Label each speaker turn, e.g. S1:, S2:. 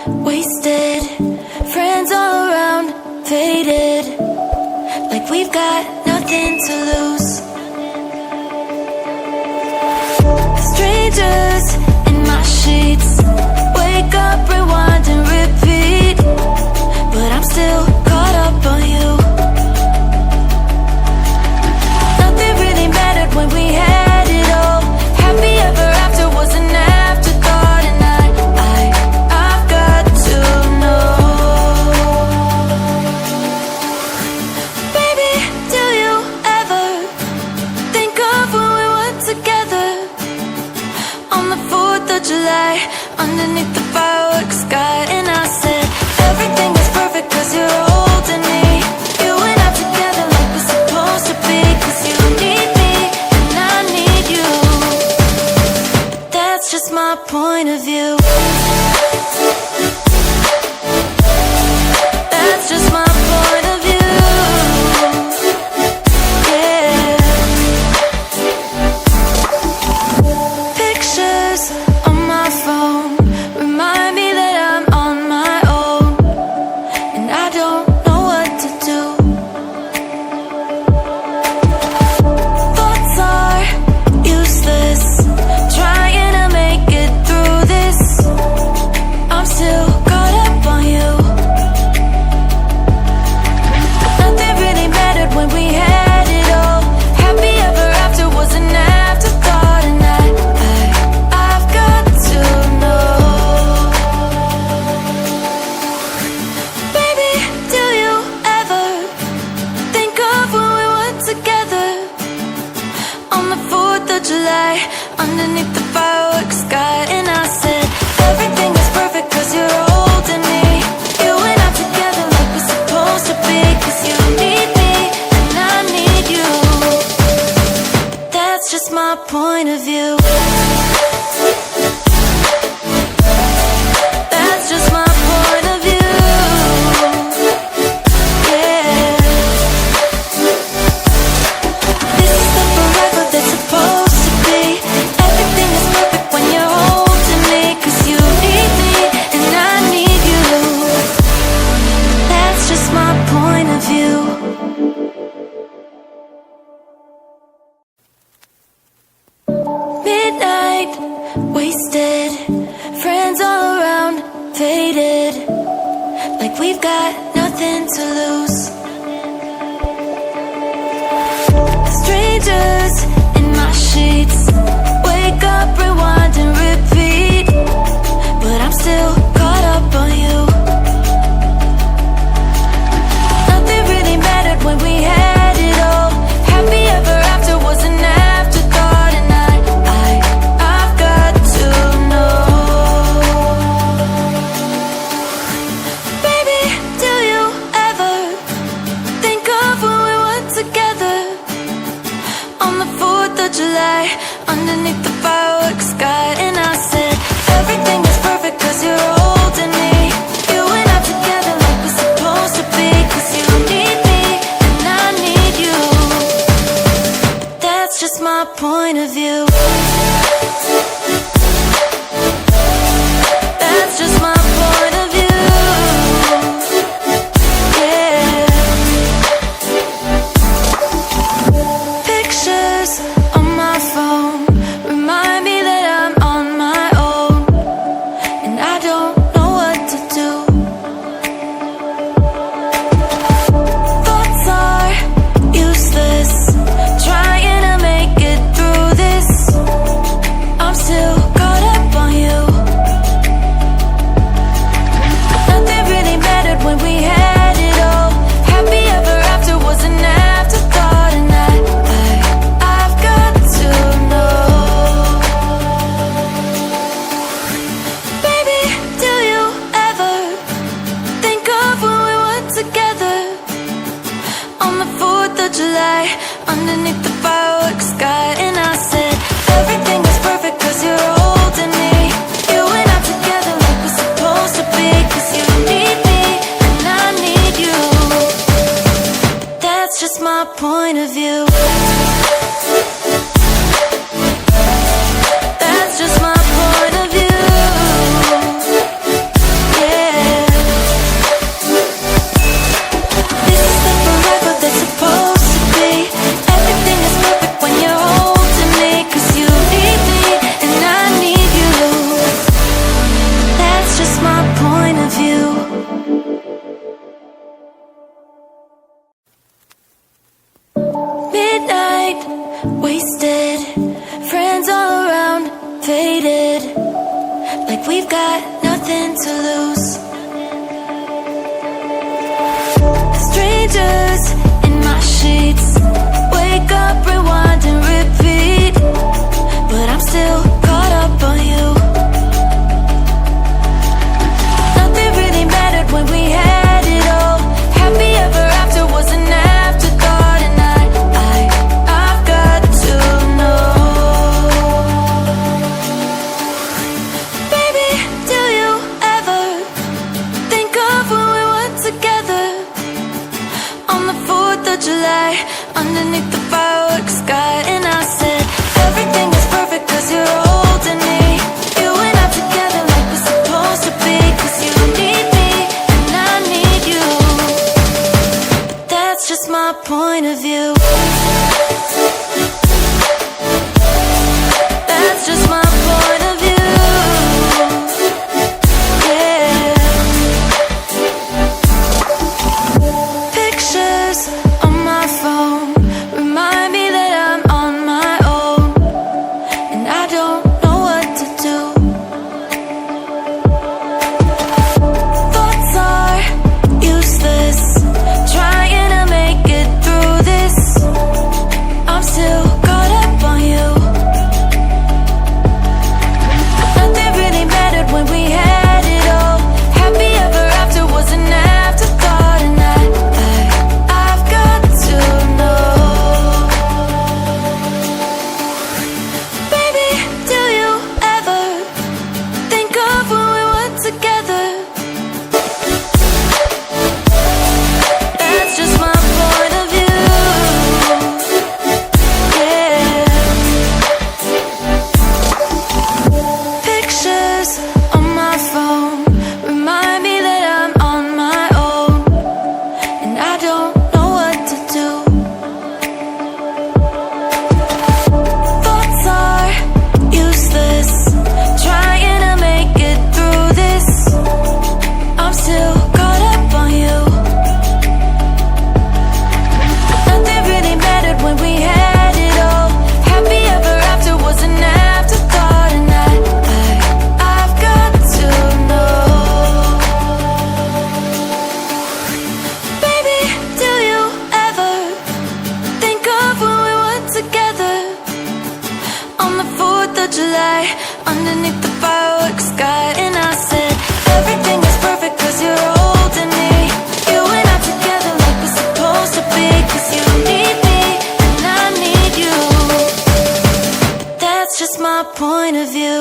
S1: wasted, friends all around, faded, like we've got nothing to lose. Strangers in my sheets, wake up, rewind and repeat, but I'm still caught up on you. Nothing really mattered when we had it all. Happy ever after was an afterthought, and I've got to know. Baby, do you ever think of when we were together on the 4th of July, underneath the fireworks sky? And I said, everything is perfect cause you're holding me. You and I together like we're supposed to be, cause you need me and I need you. But that's just my point of view. That's just my point of view. Yeah. Pictures on my phone remind me that I'm on my own, and I don't know what to do. Thoughts are useless, trying to make it through this. I'm still caught up on you. Nothing really mattered when we had it all. Happy ever after was an afterthought, and I've got to know. Baby, do you ever think of when we were together on the 4th of July, underneath the fireworks sky? And I said, everything is perfect cause you're holding me. You and I together like we're supposed to be, cause you need me and I need you. But that's just my point of view. That's just my point of view. Yeah. This is the forever that's supposed to be. Everything is perfect when you're holding me, cause you need me and I need you. That's just my point of view. Midnight, wasted, friends all around, faded, like we've got nothing to lose. Strangers in my sheets, wake up, rewind and repeat, but I'm still caught up on you. Nothing really mattered when we had it all. Happy ever after was an afterthought, and I've got to know. Baby, do you ever think of when we were together on the 4th of July, underneath the fireworks sky? And I said, everything is perfect cause you're holding me. You and I together like we're supposed to be, cause you need me and I need you. But that's just my point of view. That's just my point of view. Yeah. Pictures on my phone remind me that I'm on my own, and I don't know what to do. Thoughts are useless, trying to make it through this. I'm still caught up on you. Nothing really mattered when we had it all. Happy ever after was an afterthought, and I've got to know. Baby, do you ever think of when we were together on the 4th of July, underneath the fireworks sky? And I said, everything is perfect cause you're holding me. You and I together like we're supposed to be, cause you need me and I need you. But that's just my point of view. That's just my point of view. Yeah. like we've got nothing to lose. Strangers in my sheets, wake up, rewind and repeat, but I'm still caught up on you. Nothing really mattered when we had it all. Happy ever after was an afterthought, and I've got to know. Baby, do you ever think of when we were together on the 4th of July, underneath the fireworks sky? And I said, everything is perfect 'cause you're holding me. You and I together like we're supposed to be, 'cause you need me and I need you. But that's just my point of view. That's just my point of view. Yeah. Pictures on my phone remind me that I'm on my own, and I don't know what to do. Thoughts are useless, trying to make it through this. I'm still caught up on you. Nothing really mattered when we had it all. Happy ever after was an afterthought, and I've got to know. Baby, do you ever think of when we were together? That's just my point of view. Yeah. Pictures on my phone remind me that I'm on my own, and I don't know what to do. Thoughts are useless, trying to make it through this. I'm still caught up on you. Nothing really mattered when we had it all. Happy ever after was an afterthought, and I've got to know. Baby, do you ever think of when we were together on the 4th of July, underneath the fireworks sky? And I said, everything is perfect 'cause you're holding me. You and I together like we're supposed to be, 'cause you need me and I need you. But that's just my point of view.